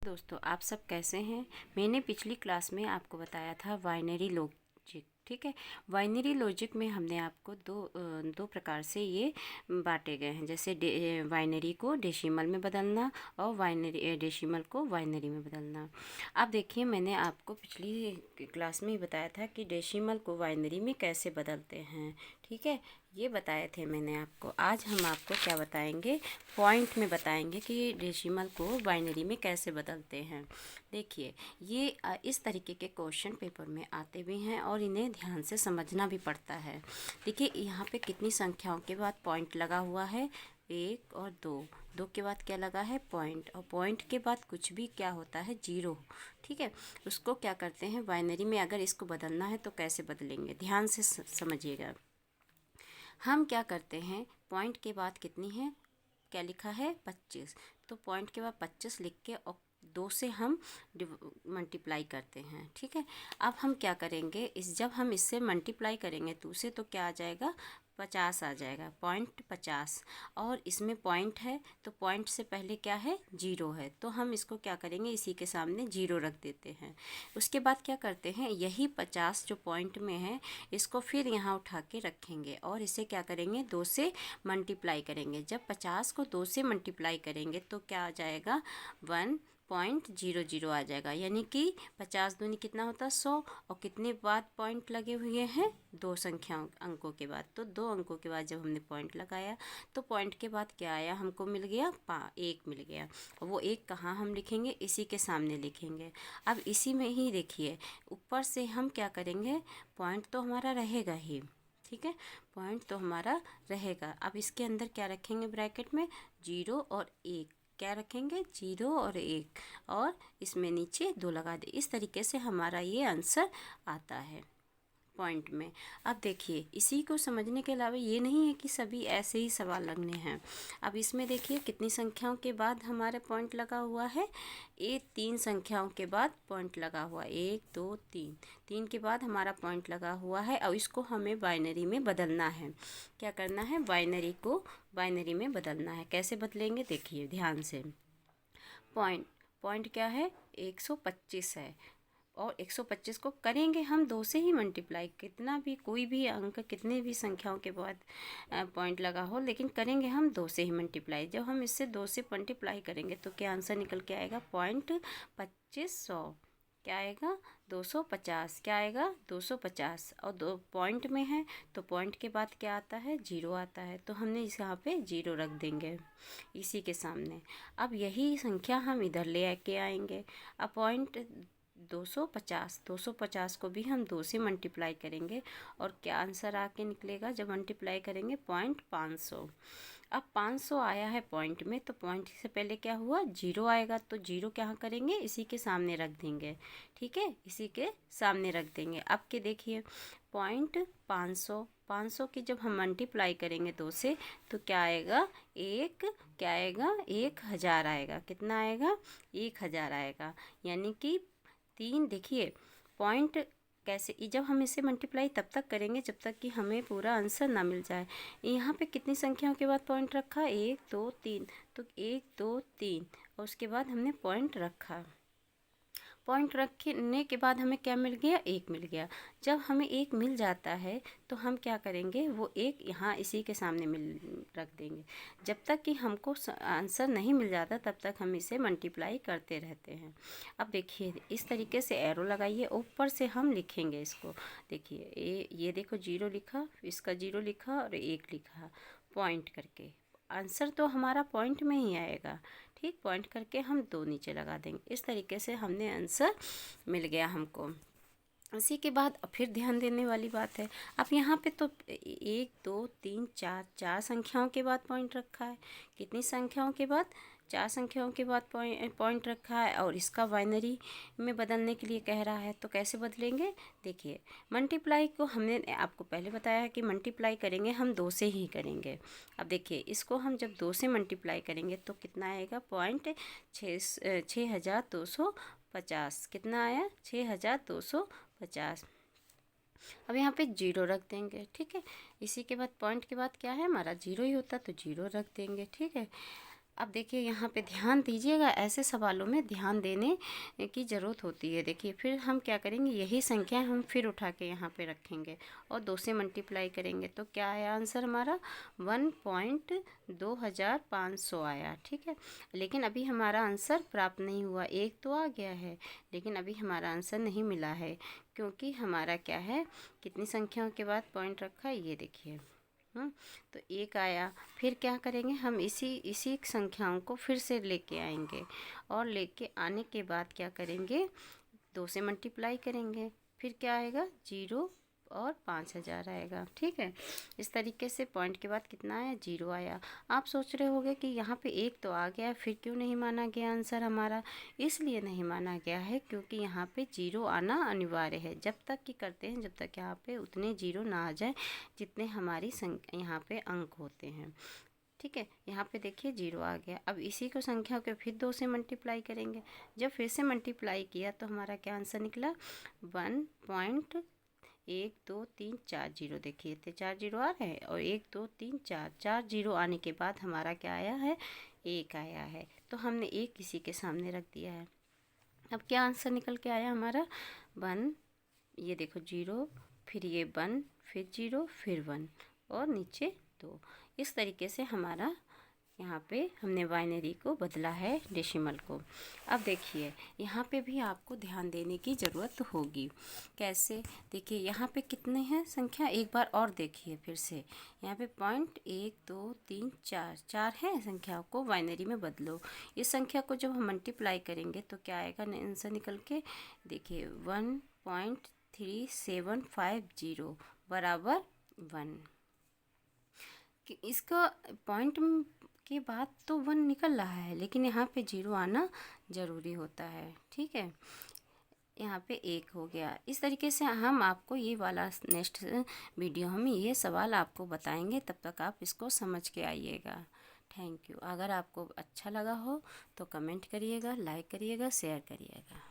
दोस्तों, आप सब कैसे हैं। मैंने पिछली क्लास में आपको बताया था बाइनरी लॉजिक। ठीक है, बाइनरी लॉजिक में हमने आपको दो प्रकार से ये बांटे गए हैं, जैसे बाइनरी को डेसिमल में बदलना और बाइनरी डेसिमल को बाइनरी में बदलना। अब देखिए, मैंने आपको पिछली क्लास में ही बताया था कि डेसिमल को बाइनरी में कैसे बदलते हैं। ठीक है, ये बताए थे मैंने आपको। आज हम आपको क्या बताएंगे, पॉइंट में बताएंगे कि डेसिमल को बाइनरी में कैसे बदलते हैं। देखिए, ये इस तरीके के क्वेश्चन पेपर में आते भी हैं और इन्हें ध्यान से समझना भी पड़ता है। देखिए, यहाँ पे कितनी संख्याओं के बाद पॉइंट लगा हुआ है, 1 और 2। 2 के बाद क्या लगा है, पॉइंट, और पॉइंट के बाद कुछ भी क्या होता है, 0। ठीक है, उसको क्या करते हैं बाइनरी में, अगर इसको बदलना है तो कैसे बदलेंगे, ध्यान से समझिएगा। हम क्या करते हैं, पॉइंट के बाद कितनी है, क्या लिखा है, 25। तो पॉइंट के बाद 25 लिख के और 2 से हम मल्टीप्लाई करते हैं। ठीक है, अब हम क्या करेंगे, जब हम इससे मल्टीप्लाई करेंगे 2 से, तो क्या आ जाएगा, 50 आ जाएगा, पॉइंट 50। और इसमें पॉइंट है तो पॉइंट से पहले क्या है, 0 है, तो हम इसको क्या करेंगे, इसी के सामने 0 रख देते हैं। उसके बाद क्या करते हैं, यही 50 जो पॉइंट में है, इसको फिर यहाँ उठा के रखेंगे और इसे क्या करेंगे, 2 से मल्टीप्लाई करेंगे। जब 50 को 2 से मल्टीप्लाई करेंगे तो क्या आ जाएगा, 1.00 आ जाएगा, यानी कि 50 दूनी कितना होता है, 100। और कितने बाद पॉइंट लगे हुए हैं, 2 संख्याओं अंकों के बाद। तो 2 अंकों के बाद जब हमने पॉइंट लगाया तो पॉइंट के बाद क्या आया, हमको मिल गया 1 मिल गया। और वो 1 कहाँ हम लिखेंगे, इसी के सामने लिखेंगे। अब इसी में ही देखिए, ऊपर से हम क्या करेंगे, पॉइंट तो हमारा रहेगा ही। ठीक है, पॉइंट तो हमारा रहेगा। अब इसके अंदर क्या रखेंगे, ब्रैकेट में 0 और 1, क्या रखेंगे, 0 और 1, और इसमें नीचे 2 लगा दे। इस तरीके से हमारा ये आंसर आता है पॉइंट में। अब देखिए, इसी को समझने के अलावा ये नहीं है कि सभी ऐसे ही सवाल लगने हैं। अब इसमें देखिए कितनी संख्याओं के बाद हमारे पॉइंट लगा हुआ है, ये 3 संख्याओं के बाद पॉइंट लगा हुआ, 1 2 3, 3 के बाद हमारा पॉइंट लगा हुआ है। और इसको हमें बाइनरी में बदलना है। क्या करना है, बाइनरी को बाइनरी में बदलना है। कैसे बदलेंगे, देखिए ध्यान से। पॉइंट पॉइंट क्या है, 125 है, और 125 को करेंगे हम 2 से ही मल्टीप्लाई। कितना भी, कोई भी अंक, कितने भी संख्याओं के बाद पॉइंट लगा हो, लेकिन करेंगे हम 2 से ही मल्टीप्लाई। जब हम इससे 2 से मल्टीप्लाई करेंगे तो क्या आंसर निकल के आएगा, पॉइंट 2500। क्या आएगा, 250। क्या आएगा, 250। और 2 पॉइंट में है तो पॉइंट के बाद क्या आता है, 0 आता है, तो हमने इस यहाँ पे 0 रख देंगे इसी के सामने। अब यही संख्या हम इधर ले के आएंगे। अब पॉइंट 250 को भी हम 2 से मल्टीप्लाई करेंगे और क्या आंसर आके निकलेगा, जब मल्टीप्लाई करेंगे, पॉइंट 500। अब 500 आया है पॉइंट में, तो पॉइंट से पहले क्या हुआ, 0 आएगा, तो 0 क्या करेंगे, इसी के सामने रख देंगे। ठीक है, इसी के सामने रख देंगे। अब के देखिए, पॉइंट 500 की जब हम मल्टीप्लाई करेंगे 2 से, तो क्या आएगा, क्या आएगा, 1000 आएगा। कितना आएगा, 1000 आएगा। यानी कि 3, देखिए पॉइंट कैसे, जब हम इसे मल्टीप्लाई तब तक करेंगे जब तक कि हमें पूरा आंसर ना मिल जाए। यहाँ पे कितनी संख्याओं के बाद पॉइंट रखा, 1 2 3, तो 1 2 3, और उसके बाद हमने पॉइंट रखा। पॉइंट रखने के बाद हमें क्या मिल गया, 1 मिल गया। जब हमें 1 मिल जाता है तो हम क्या करेंगे, वो 1 यहाँ इसी के सामने रख देंगे। जब तक कि हमको आंसर नहीं मिल जाता तब तक हम इसे मल्टीप्लाई करते रहते हैं। अब देखिए, इस तरीके से एरो लगाइए, ऊपर से हम लिखेंगे इसको। देखिए, ये देखो 0 लिखा, इसका 0 लिखा और 1 लिखा, पॉइंट करके। आंसर तो हमारा पॉइंट में ही आएगा। ठीक, पॉइंट करके हम 2 नीचे लगा देंगे। इस तरीके से हमने आंसर मिल गया हमको। इसी के बाद फिर ध्यान देने वाली बात है, अब यहाँ पे तो 1 2 3 4, 4 संख्याओं के बाद पॉइंट रखा है। कितनी संख्याओं के बाद, 4 संख्याओं के बाद पॉइंट रखा है, और इसका बाइनरी में बदलने के लिए कह रहा है। तो कैसे बदलेंगे, देखिए, मल्टीप्लाई को हमने आपको पहले बताया है कि मल्टीप्लाई करेंगे हम 2 से ही करेंगे। अब देखिए, इसको हम जब 2 से मल्टीप्लाई करेंगे तो कितना आएगा, पॉइंट 6250। कितना आया, 6250। अब यहाँ पे 0 रख देंगे। ठीक है, इसी के बाद पॉइंट के बाद क्या है हमारा, 0 ही होता, तो 0 रख देंगे। ठीक है, अब देखिए यहाँ पे ध्यान दीजिएगा, ऐसे सवालों में ध्यान देने की ज़रूरत होती है। देखिए फिर हम क्या करेंगे, यही संख्या हम फिर उठा के यहाँ पे रखेंगे और 2 से मल्टीप्लाई करेंगे तो क्या आया आंसर हमारा 1.2500 आया। ठीक है, लेकिन अभी हमारा आंसर प्राप्त नहीं हुआ। एक तो आ गया है लेकिन अभी हमारा आंसर नहीं मिला है, क्योंकि हमारा क्या है, कितनी संख्याओं के बाद पॉइंट रखा है ये देखिए। तो एक आया। फिर क्या करेंगे, हम इसी संख्याओं को फिर से लेके आएंगे और लेके आने के बाद क्या करेंगे, 2 से मल्टीप्लाई करेंगे। फिर क्या आएगा, 0 और 5000 आएगा। ठीक है, इस तरीके से पॉइंट के बाद कितना आया, 0 आया। आप सोच रहे होंगे कि यहाँ पे एक तो आ गया, फिर क्यों नहीं माना गया आंसर हमारा। इसलिए नहीं माना गया है क्योंकि यहाँ पे 0 आना अनिवार्य है। जब तक कि करते हैं, जब तक यहाँ पे उतने 0 ना आ जाए जितने हमारी यहाँ पे अंक होते हैं। ठीक है, यहाँ पे देखिए 0 आ गया। अब इसी को संख्या के फिर 2 से मल्टीप्लाई करेंगे। जब फिर से मल्टीप्लाई किया तो हमारा क्या आंसर निकला, 1.1234। देखिए इतने 4 0 आ रहे हैं और 1 2 3 4 0 आने के बाद हमारा क्या आया है, 1 आया है। तो हमने 1 किसी के सामने रख दिया है। अब क्या आंसर निकल के आया हमारा, 1, ये देखो 0, फिर ये 1, फिर 0, फिर 1 और नीचे 2। इस तरीके से हमारा यहाँ पे हमने बाइनरी को बदला है डेसिमल को। अब देखिए यहाँ पे भी आपको ध्यान देने की ज़रूरत होगी। कैसे, देखिए यहाँ पे कितने हैं संख्या, एक बार और देखिए फिर से। यहाँ पे पॉइंट 1 2 3 4 है, संख्या को बाइनरी में बदलो। इस संख्या को जब हम मल्टीप्लाई करेंगे तो क्या आएगा आंसर निकल के, देखिए 1.3750 बराबर 1। कि इसका पॉइंट के बाद तो 1 निकल रहा है, लेकिन यहाँ पे 0 आना ज़रूरी होता है। ठीक है, यहाँ पे 1 हो गया। इस तरीके से हम आपको ये वाला नेक्स्ट वीडियो हम ये सवाल आपको बताएंगे, तब तक आप इसको समझ के आइएगा। Thank you. अगर आपको अच्छा लगा हो तो कमेंट करिएगा, लाइक करिएगा, शेयर करिएगा।